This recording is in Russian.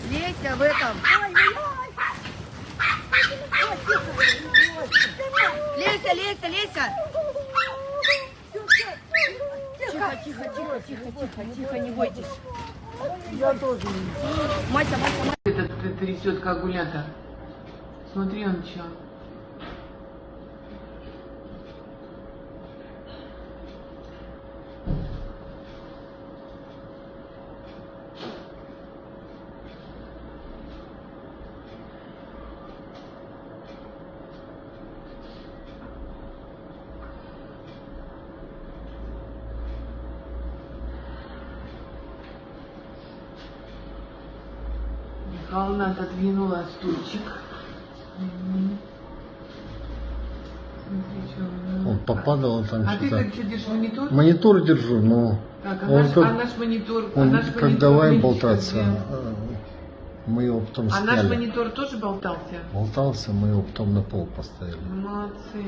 Леся в этом. Леся, Леся, Леся. Тихо, тихо, тихо, тихо, тихо, тихо, не бойтесь. Я тоже. Мася, Мася, Мася. Этот трясет как гулята. Смотри, он что. Михайловна отодвинула стульчик. Смотри, что. Он попадал там А ты что-то. как что держишь, монитор? Монитор держу, но Так, он наш монитор, он наш как монитор, давай видишь, болтаться, где? мы его потом А наш сняли. монитор тоже болтался? Болтался, мы его потом на пол поставили. Молодцы.